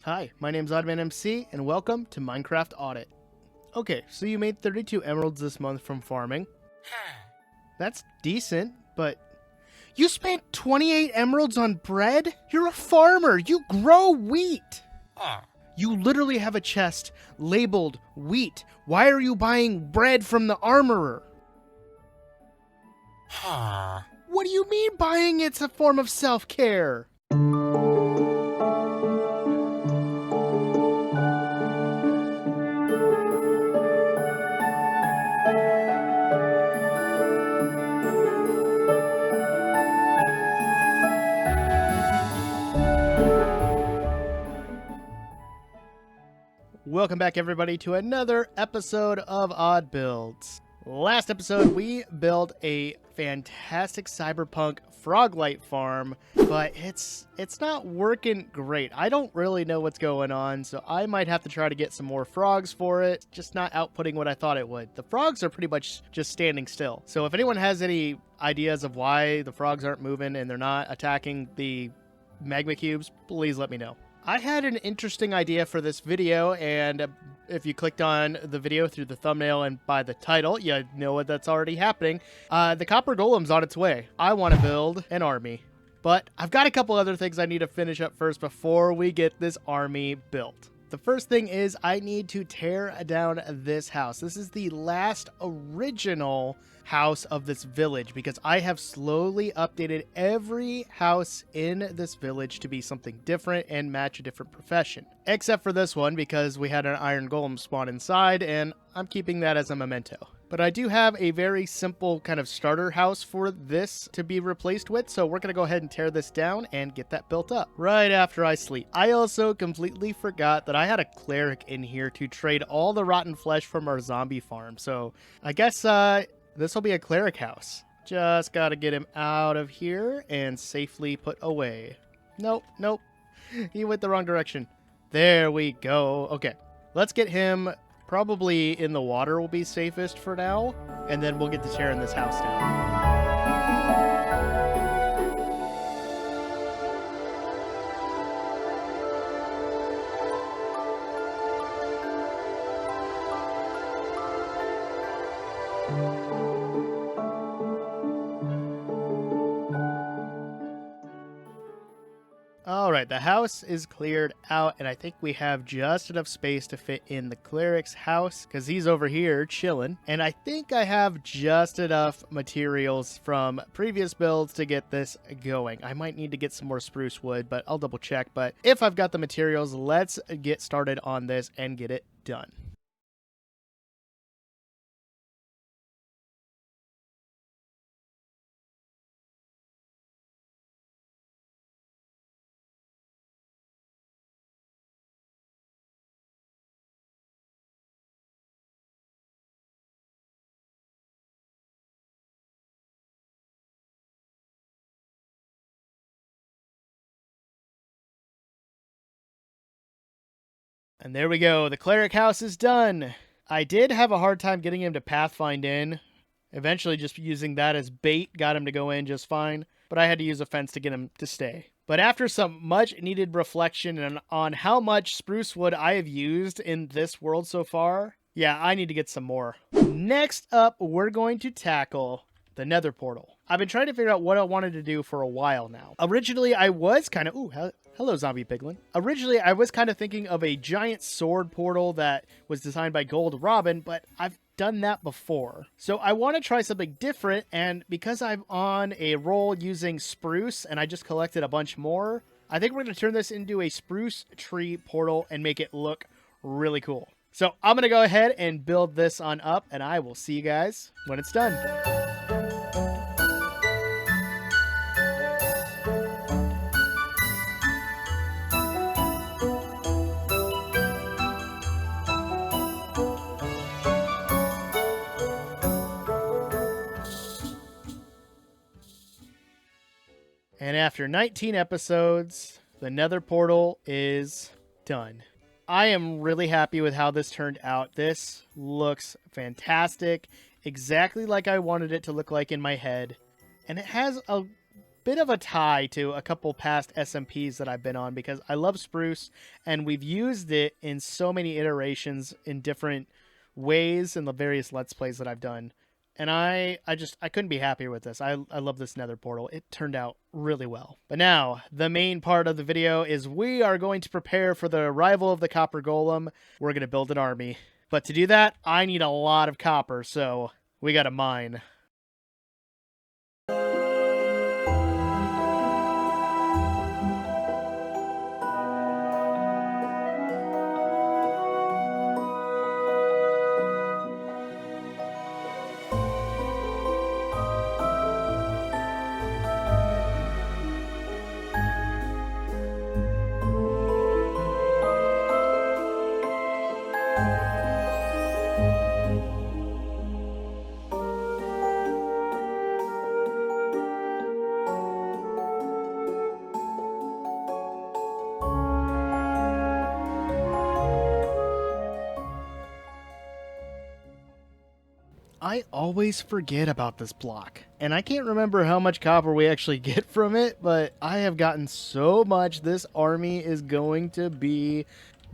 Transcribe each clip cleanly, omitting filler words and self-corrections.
Hi, my name's OddManMC, and welcome to Minecraft Audit. Okay, so you made 32 emeralds this month from farming. That's decent, but you spent 28 emeralds on bread? You're a farmer! You grow wheat! You literally have a chest labeled wheat. Why are you buying bread from the armorer? What do you mean buying it's a form of self-care? Welcome back, everybody, to another episode of Odd Builds. Last episode, we built a fantastic cyberpunk froglight farm, but it's not working great. I don't really know what's going on, so I might have to try to get some more frogs for it. Just not outputting what I thought it would. The frogs are pretty much just standing still. So if anyone has any ideas of why the frogs aren't moving and they're not attacking the magma cubes, please let me know. I had an interesting idea for this video, and if you clicked on the video through the thumbnail and by the title, you know what that's already happening. The copper golem's on its way. I want to build an army, but I've got a couple other things I need to finish up first before we get this army built. The first thing is I need to tear down this house. This is the last original house of this village because I have slowly updated every house in this village to be something different and match a different profession. Except for this one because we had an iron golem spawn inside and I'm keeping that as a memento. But I do have a very simple kind of starter house for this to be replaced with, so we're going to go ahead and tear this down and get that built up right after I sleep. I also completely forgot that I had a cleric in here to trade all the rotten flesh from our zombie farm, so I guess this will be a cleric house. Just got to get him out of here and safely put away. Nope, he went the wrong direction. There we go. Okay, let's get him. Probably in the water will be safest for now, and then we'll get to tearing this house down. Alright, the house is cleared out, and I think we have just enough space to fit in the cleric's house, because he's over here chilling. And I think I have just enough materials from previous builds to get this going. I might need to get some more spruce wood, but I'll double check. But if I've got the materials, let's get started on this and get it done. And there we go. The cleric house is done. I did have a hard time getting him to pathfind in. Eventually just using that as bait got him to go in just fine. But I had to use a fence to get him to stay. But after some much needed reflection on how much spruce wood I have used in this world so far, yeah, I need to get some more. Next up, we're going to tackle the nether portal. I've been trying to figure out what I wanted to do for a while now. Originally, I was kind of... Ooh, hello, zombie piglin. Originally, I was kind of thinking of a giant sword portal that was designed by Gold Robin, but I've done that before. So I want to try something different, and because I'm on a roll using spruce, and I just collected a bunch more, I think we're going to turn this into a spruce tree portal and make it look really cool. So I'm going to go ahead and build this on up, and I will see you guys when it's done. And after 19 episodes, the nether portal is done. I am really happy with how this turned out. This looks fantastic, exactly like I wanted it to look like in my head. And it has a bit of a tie to a couple past SMPs that I've been on because I love spruce and we've used it in so many iterations in different ways in the various Let's Plays that I've done. And I couldn't be happier with this. I love this nether portal. It turned out really well. But now, the main part of the video is we are going to prepare for the arrival of the copper golem. We're going to build an army. But to do that, I need a lot of copper, so we got to mine. I always forget about this block, and I can't remember how much copper we actually get from it, but I have gotten so much. This army is going to be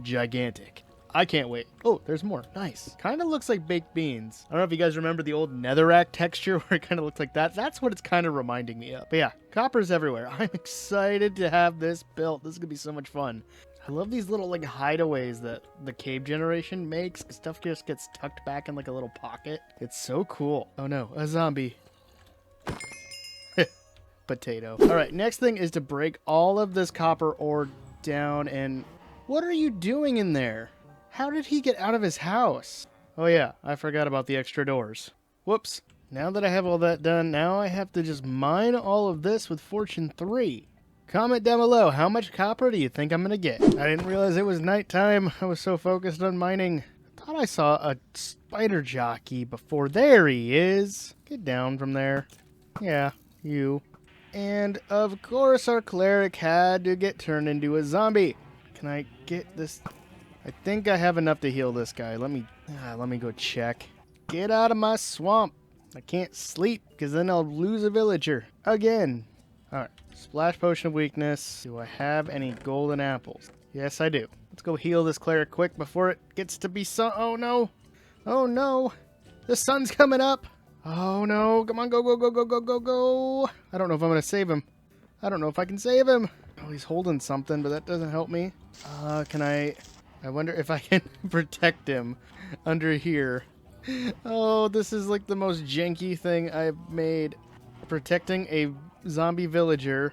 gigantic. I can't wait. Oh, there's more. Nice. Kind of looks like baked beans. I don't know if you guys remember the old netherrack texture where it kind of looked like that. That's what it's kind of reminding me of. But yeah, copper's everywhere. I'm excited to have this built. This is going to be so much fun. I love these little like hideaways that the cave generation makes. Stuff just gets tucked back in like a little pocket. It's so cool. Oh no, a zombie. Potato. All right, next thing is to break all of this copper ore down. And what are you doing in there? How did he get out of his house? Oh yeah, I forgot about the extra doors. Whoops. Now that I have all that done, now I have to just mine all of this with Fortune 3. Comment down below, how much copper do you think I'm gonna get? I didn't realize it was nighttime. I was so focused on mining. I thought I saw a spider jockey before. There he is. Get down from there. Yeah, you. And of course our cleric had to get turned into a zombie. Can I get this? I think I have enough to heal this guy. Let me go check. Get out of my swamp. I can't sleep because then I'll lose a villager again. Alright, splash potion of weakness. Do I have any golden apples? Yes, I do. Let's go heal this cleric quick before it gets to be oh no! Oh no! The sun's coming up! Oh no! Come on, go, go, go, go, go, go, go! I don't know if I'm gonna save him. I don't know if I can save him! Oh, he's holding something, but that doesn't help me. I wonder if I can protect him under here. Oh, this is like the most janky thing I've made. Protecting a zombie villager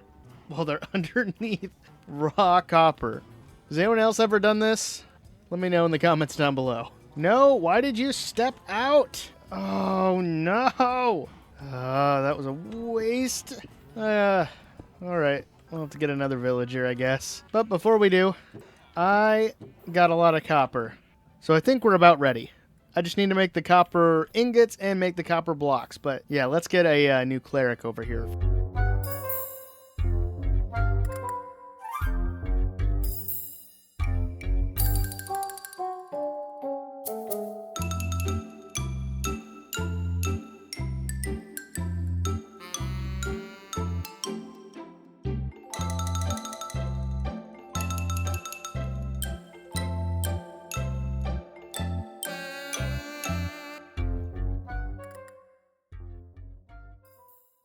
while they're underneath raw copper. Has anyone else ever done this? Let me know in the comments down below. No, why did you step out? Oh no! That was a waste. Alright, we'll have to get another villager, I guess. But before we do, I got a lot of copper. So I think we're about ready. I just need to make the copper ingots and make the copper blocks. But yeah, let's get a new cleric over here.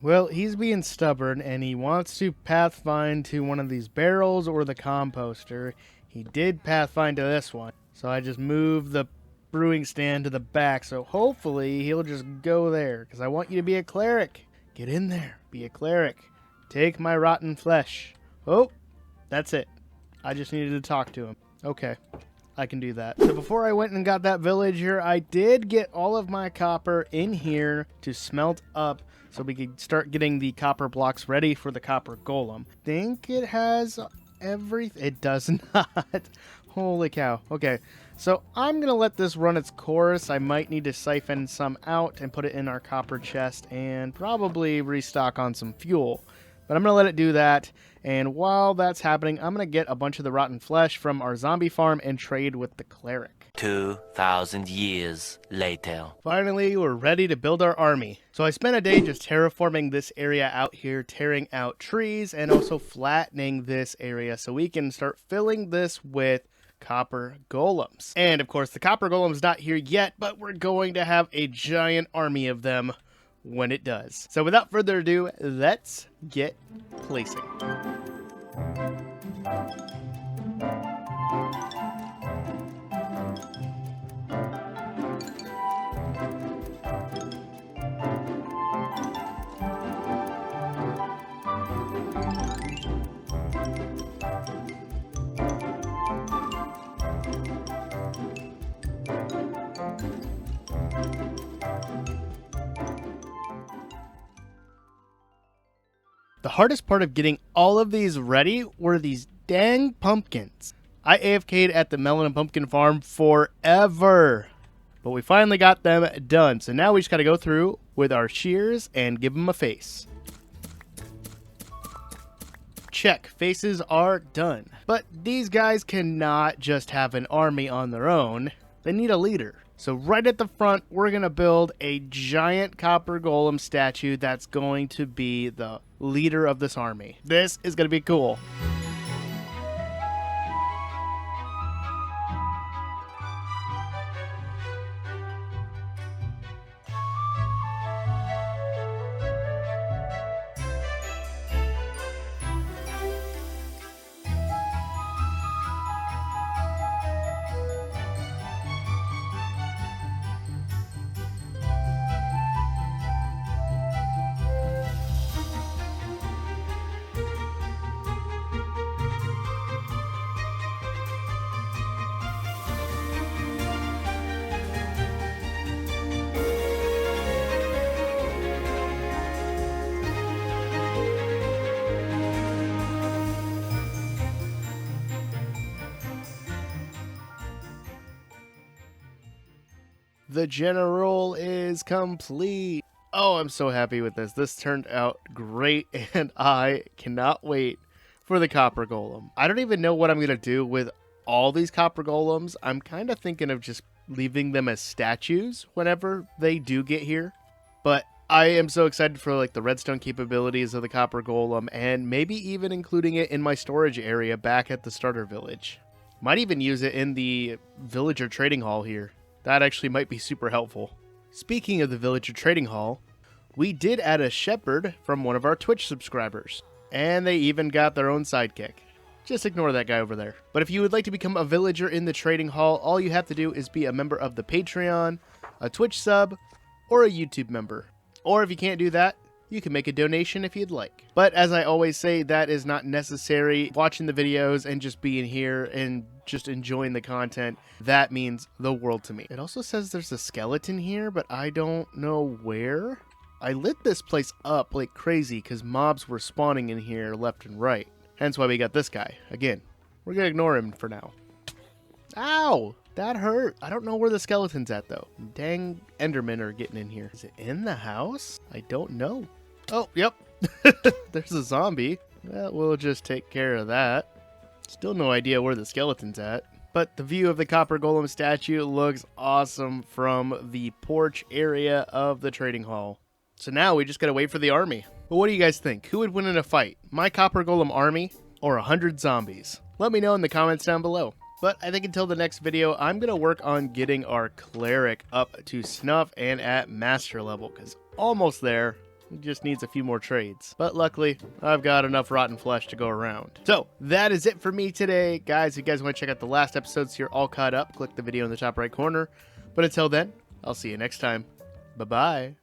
Well, he's being stubborn, and he wants to pathfind to one of these barrels or the composter. He did pathfind to this one, so I just moved the brewing stand to the back, so hopefully he'll just go there, because I want you to be a cleric. Get in there. Be a cleric. Take my rotten flesh. Oh, that's it. I just needed to talk to him. Okay, I can do that. So before I went and got that villager, I did get all of my copper in here to smelt up, so we could start getting the copper blocks ready for the copper golem. Think it has everything. It does not. Holy cow. Okay, so I'm going to let this run its course. I might need to siphon some out and put it in our copper chest and probably restock on some fuel. But I'm going to let it do that. And while that's happening, I'm going to get a bunch of the rotten flesh from our zombie farm and trade with the cleric. 2,000 years later. Finally, we're ready to build our army. So I spent a day just terraforming this area out here, tearing out trees, and also flattening this area so we can start filling this with copper golems. And of course, the copper golem's not here yet, but we're going to have a giant army of them when it does. So without further ado, let's get placing. The hardest part of getting all of these ready were these dang pumpkins. I AFK'd at the melon and pumpkin farm forever, but we finally got them done. So now we just got to go through with our shears and give them a face. Check, faces are done. But these guys cannot just have an army on their own. They need a leader. So right at the front, we're going to build a giant copper golem statue that's going to be the leader of this army. This is going to be cool. The general is complete. Oh, I'm so happy with this. This turned out great, and I cannot wait for the copper golem. I don't even know what I'm going to do with all these copper golems. I'm kind of thinking of just leaving them as statues whenever they do get here. But I am so excited for like the redstone capabilities of the copper golem, and maybe even including it in my storage area back at the starter village. Might even use it in the villager trading hall here. That actually might be super helpful. Speaking of the villager trading hall, we did add a shepherd from one of our Twitch subscribers. And they even got their own sidekick. Just ignore that guy over there. But if you would like to become a villager in the trading hall, all you have to do is be a member of the Patreon, a Twitch sub, or a YouTube member. Or if you can't do that, you can make a donation if you'd like. But as I always say, that is not necessary. Watching the videos and just being here and just enjoying the content, that means the world to me. It also says there's a skeleton here, but I don't know where. I lit this place up like crazy because mobs were spawning in here left and right. Hence why we got this guy. Again, we're gonna ignore him for now. Ow! That hurt. I don't know where the skeleton's at though. Dang Endermen are getting in here. Is it in the house? I don't know. Oh, yep. There's a zombie. Well, we'll just take care of that. Still no idea where the skeleton's at. But the view of the copper golem statue looks awesome from the porch area of the trading hall. So now we just gotta wait for the army. Well, what do you guys think? Who would win in a fight? My copper golem army or 100 zombies? Let me know in the comments down below. But I think until the next video, I'm going to work on getting our cleric up to snuff and at master level, because almost there. It just needs a few more trades. But luckily, I've got enough rotten flesh to go around. So, that is it for me today. Guys, if you guys want to check out the last episodes here all caught up, click the video in the top right corner. But until then, I'll see you next time. Bye-bye.